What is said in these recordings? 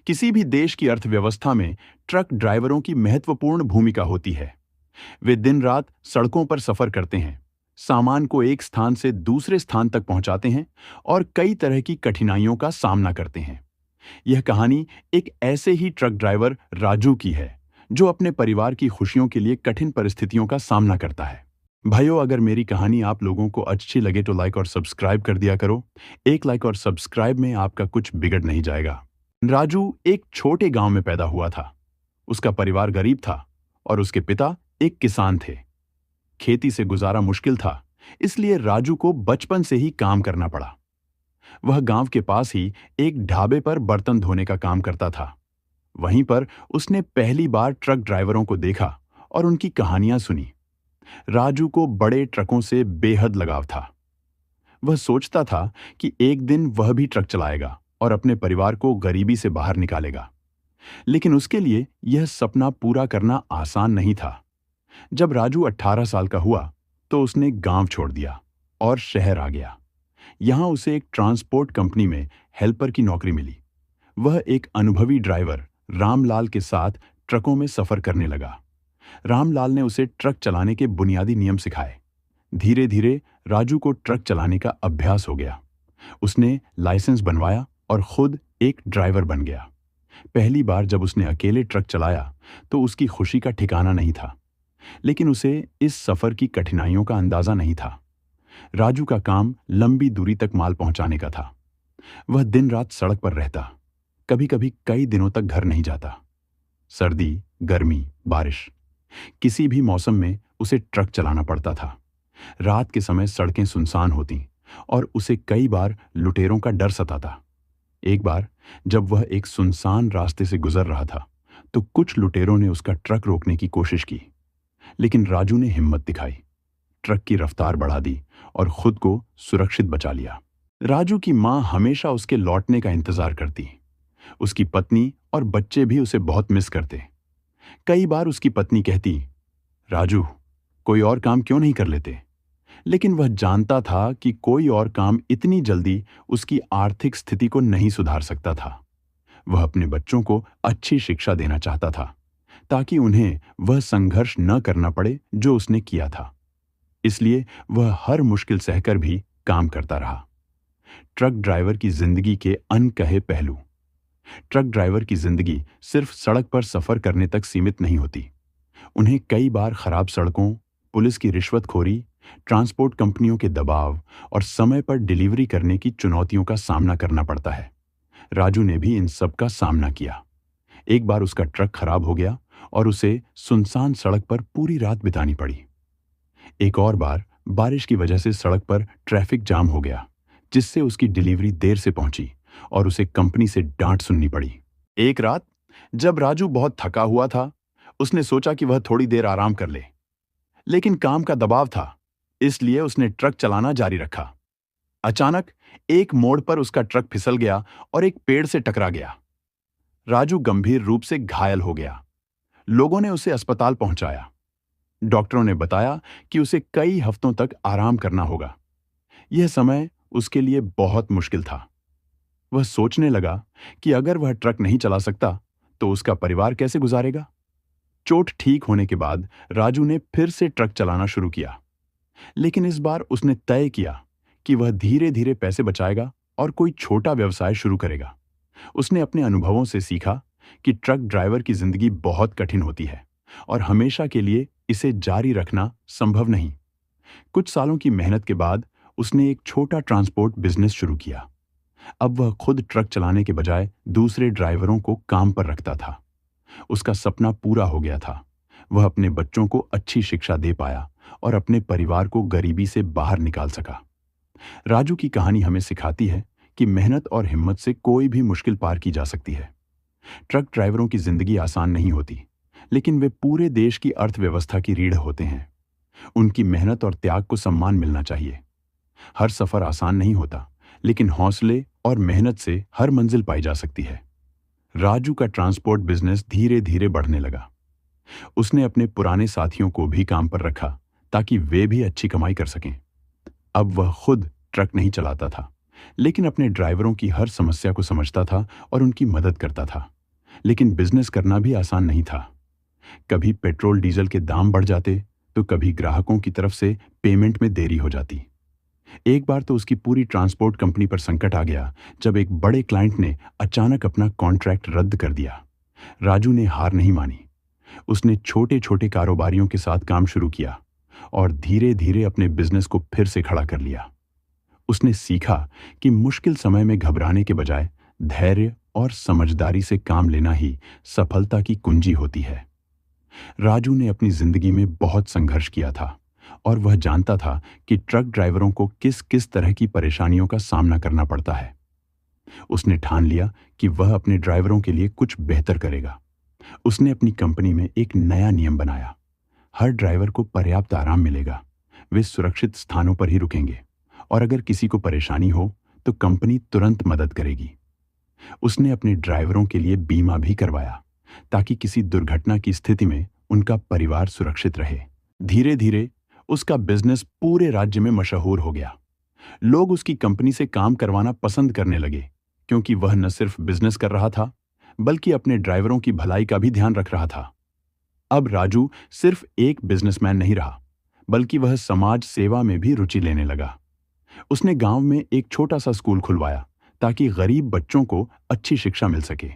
किसी भी देश की अर्थव्यवस्था में ट्रक ड्राइवरों की महत्वपूर्ण भूमिका होती है। वे दिन रात सड़कों पर सफर करते हैं, सामान को एक स्थान से दूसरे स्थान तक पहुंचाते हैं और कई तरह की कठिनाइयों का सामना करते हैं। यह कहानी एक ऐसे ही ट्रक ड्राइवर राजू की है, जो अपने परिवार की खुशियों के लिए कठिन परिस्थितियों का सामना करता है। भाइयों, अगर मेरी कहानी आप लोगों को अच्छी लगे तो लाइक और सब्सक्राइब कर दिया करो। एक लाइक और सब्सक्राइब में आपका कुछ बिगड़ नहीं जाएगा। राजू एक छोटे गांव में पैदा हुआ था। उसका परिवार गरीब था और उसके पिता एक किसान थे। खेती से गुजारा मुश्किल था, इसलिए राजू को बचपन से ही काम करना पड़ा। वह गांव के पास ही एक ढाबे पर बर्तन धोने का काम करता था। वहीं पर उसने पहली बार ट्रक ड्राइवरों को देखा और उनकी कहानियां सुनी। राजू को बड़े ट्रकों से बेहद लगाव था। वह सोचता था कि एक दिन वह भी ट्रक चलाएगा और अपने परिवार को गरीबी से बाहर निकालेगा। लेकिन उसके लिए यह सपना पूरा करना आसान नहीं था। जब राजू 18 साल का हुआ तो उसने गांव छोड़ दिया और शहर आ गया। यहां उसे एक ट्रांसपोर्ट कंपनी में हेल्पर की नौकरी मिली। वह एक अनुभवी ड्राइवर रामलाल के साथ ट्रकों में सफर करने लगा। रामलाल ने उसे ट्रक चलाने के बुनियादी नियम सिखाए। धीरे धीरे राजू को ट्रक चलाने का अभ्यास हो गया। उसने लाइसेंस बनवाया और खुद एक ड्राइवर बन गया। पहली बार जब उसने अकेले ट्रक चलाया तो उसकी खुशी का ठिकाना नहीं था, लेकिन उसे इस सफर की कठिनाइयों का अंदाजा नहीं था। राजू का काम लंबी दूरी तक माल पहुंचाने का था। वह दिन रात सड़क पर रहता, कभी कभी कई दिनों तक घर नहीं जाता। सर्दी, गर्मी, बारिश, किसी भी मौसम में उसे ट्रक चलाना पड़ता था। रात के समय सड़कें सुनसान होती और उसे कई बार लुटेरों का डर सताता। एक बार जब वह एक सुनसान रास्ते से गुजर रहा था तो कुछ लुटेरों ने उसका ट्रक रोकने की कोशिश की, लेकिन राजू ने हिम्मत दिखाई, ट्रक की रफ्तार बढ़ा दी और खुद को सुरक्षित बचा लिया। राजू की मां हमेशा उसके लौटने का इंतजार करती। उसकी पत्नी और बच्चे भी उसे बहुत मिस करते। कई बार उसकी पत्नी कहती, राजू, कोई और काम क्यों नहीं कर लेते? लेकिन वह जानता था कि कोई और काम इतनी जल्दी उसकी आर्थिक स्थिति को नहीं सुधार सकता था। वह अपने बच्चों को अच्छी शिक्षा देना चाहता था, ताकि उन्हें वह संघर्ष न करना पड़े जो उसने किया था। इसलिए वह हर मुश्किल सहकर भी काम करता रहा। ट्रक ड्राइवर की जिंदगी के अनकहे पहलू। ट्रक ड्राइवर की जिंदगी सिर्फ सड़क पर सफर करने तक सीमित नहीं होती। उन्हें कई बार खराब सड़कों, पुलिस की रिश्वतखोरी, ट्रांसपोर्ट कंपनियों के दबाव और समय पर डिलीवरी करने की चुनौतियों का सामना करना पड़ता है। राजू ने भी इन सब का सामना किया। एक बार उसका ट्रक खराब हो गया और उसे सुनसान सड़क पर पूरी रात बितानी पड़ी। एक और बार बारिश की वजह से सड़क पर ट्रैफिक जाम हो गया, जिससे उसकी डिलीवरी देर से पहुंची और उसे कंपनी से डांट सुननी पड़ी। एक रात जब राजू बहुत थका हुआ था, उसने सोचा कि वह थोड़ी देर आराम कर ले, लेकिन काम का दबाव था, इसलिए उसने ट्रक चलाना जारी रखा। अचानक एक मोड़ पर उसका ट्रक फिसल गया और एक पेड़ से टकरा गया। राजू गंभीर रूप से घायल हो गया। लोगों ने उसे अस्पताल पहुंचाया। डॉक्टरों ने बताया कि उसे कई हफ्तों तक आराम करना होगा। यह समय उसके लिए बहुत मुश्किल था। वह सोचने लगा कि अगर वह ट्रक नहीं चला सकता तो उसका परिवार कैसे गुजारेगा। चोट ठीक होने के बाद राजू ने फिर से ट्रक चलाना शुरू किया, लेकिन इस बार उसने तय किया कि वह धीरे धीरे पैसे बचाएगा और कोई छोटा व्यवसाय शुरू करेगा। उसने अपने अनुभवों से सीखा कि ट्रक ड्राइवर की जिंदगी बहुत कठिन होती है और हमेशा के लिए इसे जारी रखना संभव नहीं। कुछ सालों की मेहनत के बाद उसने एक छोटा ट्रांसपोर्ट बिजनेस शुरू किया। अब वह खुद ट्रक चलाने के बजाय दूसरे ड्राइवरों को काम पर रखता था। उसका सपना पूरा हो गया था। वह अपने बच्चों को अच्छी शिक्षा दे पाया और अपने परिवार को गरीबी से बाहर निकाल सका। राजू की कहानी हमें सिखाती है कि मेहनत और हिम्मत से कोई भी मुश्किल पार की जा सकती है। ट्रक ड्राइवरों की जिंदगी आसान नहीं होती, लेकिन वे पूरे देश की अर्थव्यवस्था की रीढ़ होते हैं। उनकी मेहनत और त्याग को सम्मान मिलना चाहिए। हर सफर आसान नहीं होता, लेकिन हौसले और मेहनत से हर मंजिल पाई जा सकती है। राजू का ट्रांसपोर्ट बिजनेस धीरे धीरे बढ़ने लगा। उसने अपने पुराने साथियों को भी काम पर रखा ताकि वे भी अच्छी कमाई कर सकें। अब वह खुद ट्रक नहीं चलाता था, लेकिन अपने ड्राइवरों की हर समस्या को समझता था और उनकी मदद करता था। लेकिन बिजनेस करना भी आसान नहीं था। कभी पेट्रोल डीजल के दाम बढ़ जाते, तो कभी ग्राहकों की तरफ से पेमेंट में देरी हो जाती। एक बार तो उसकी पूरी ट्रांसपोर्ट कंपनी पर संकट आ गया, जब एक बड़े क्लाइंट ने अचानक अपना कॉन्ट्रैक्ट रद्द कर दिया। राजू ने हार नहीं मानी। उसने छोटे छोटे कारोबारियों के साथ काम शुरू किया और धीरे धीरे अपने बिजनेस को फिर से खड़ा कर लिया। उसने सीखा कि मुश्किल समय में घबराने के बजाय धैर्य और समझदारी से काम लेना ही सफलता की कुंजी होती है। राजू ने अपनी जिंदगी में बहुत संघर्ष किया था और वह जानता था कि ट्रक ड्राइवरों को किस किस तरह की परेशानियों का सामना करना पड़ता है। उसने ठान लिया कि वह अपने ड्राइवरों के लिए कुछ बेहतर करेगा। उसने अपनी कंपनी में एक नया नियम बनाया। हर ड्राइवर को पर्याप्त आराम मिलेगा, वे सुरक्षित स्थानों पर ही रुकेंगे और अगर किसी को परेशानी हो तो कंपनी तुरंत मदद करेगी। उसने अपने ड्राइवरों के लिए बीमा भी करवाया, ताकि किसी दुर्घटना की स्थिति में उनका परिवार सुरक्षित रहे। धीरे धीरे उसका बिजनेस पूरे राज्य में मशहूर हो गया। लोग उसकी कंपनी से काम करवाना पसंद करने लगे, क्योंकि वह न सिर्फ बिजनेस कर रहा था, बल्कि अपने ड्राइवरों की भलाई का भी ध्यान रख रहा था। अब राजू सिर्फ एक बिजनेसमैन नहीं रहा, बल्कि वह समाज सेवा में भी रुचि लेने लगा। उसने गांव में एक छोटा सा स्कूल खुलवाया, ताकि गरीब बच्चों को अच्छी शिक्षा मिल सके।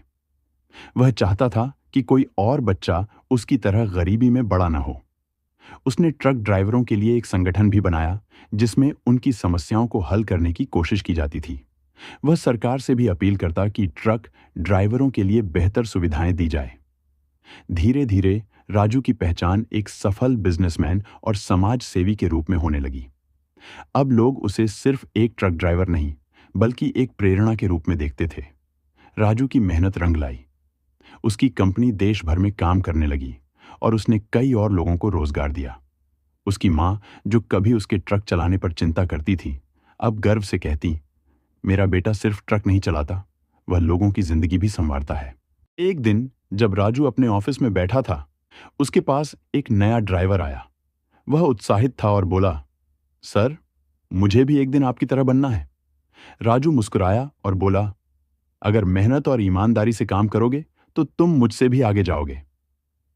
वह चाहता था कि कोई और बच्चा उसकी तरह गरीबी में बड़ा ना हो। उसने ट्रक ड्राइवरों के लिए एक संगठन भी बनाया, जिसमें उनकी समस्याओं को हल करने की कोशिश की जाती थी। वह सरकार से भी अपील करता कि ट्रक ड्राइवरों के लिए बेहतर सुविधाएं दी जाए। धीरे धीरे राजू की पहचान एक सफल बिजनेसमैन और समाज सेवी के रूप में होने लगी। अब लोग उसे सिर्फ एक ट्रक ड्राइवर नहीं, बल्कि एक प्रेरणा के रूप में देखते थे। राजू की मेहनत रंग लाई। उसकी कंपनी देश भर में काम करने लगी और उसने कई और लोगों को रोजगार दिया। उसकी मां, जो कभी उसके ट्रक चलाने पर चिंता करती थी, अब गर्व से कहती, मेरा बेटा सिर्फ ट्रक नहीं चलाता, वह लोगों की जिंदगी भी संवारता है। एक दिन जब राजू अपने ऑफिस में बैठा था, उसके पास एक नया ड्राइवर आया। वह उत्साहित था और बोला, सर, मुझे भी एक दिन आपकी तरह बनना है। राजू मुस्कुराया और बोला, अगर मेहनत और ईमानदारी से काम करोगे तो तुम मुझसे भी आगे जाओगे।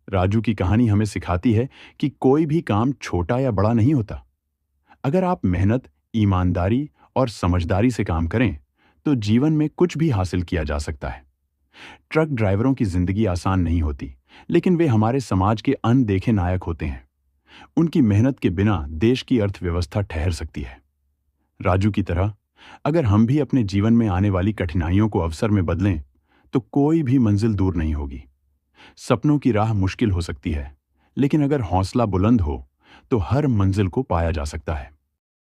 राजू की कहानी हमें सिखाती है कि कोई भी काम छोटा या बड़ा नहीं होता। अगर आप मेहनत, ईमानदारी और समझदारी से काम करें, तो जीवन में कुछ भी हासिल किया जा सकता है। ट्रक ड्राइवरों की जिंदगी आसान नहीं होती, लेकिन वे हमारे समाज के अनदेखे नायक होते हैं। उनकी मेहनत के बिना देश की अर्थव्यवस्था ठहर सकती है। राजू की तरह अगर हम भी अपने जीवन में आने वाली कठिनाइयों को अवसर में बदलें, तो कोई भी मंजिल दूर नहीं होगी। सपनों की राह मुश्किल हो सकती है, लेकिन अगर हौसला बुलंद हो, तो हर मंजिल को पाया जा सकता है।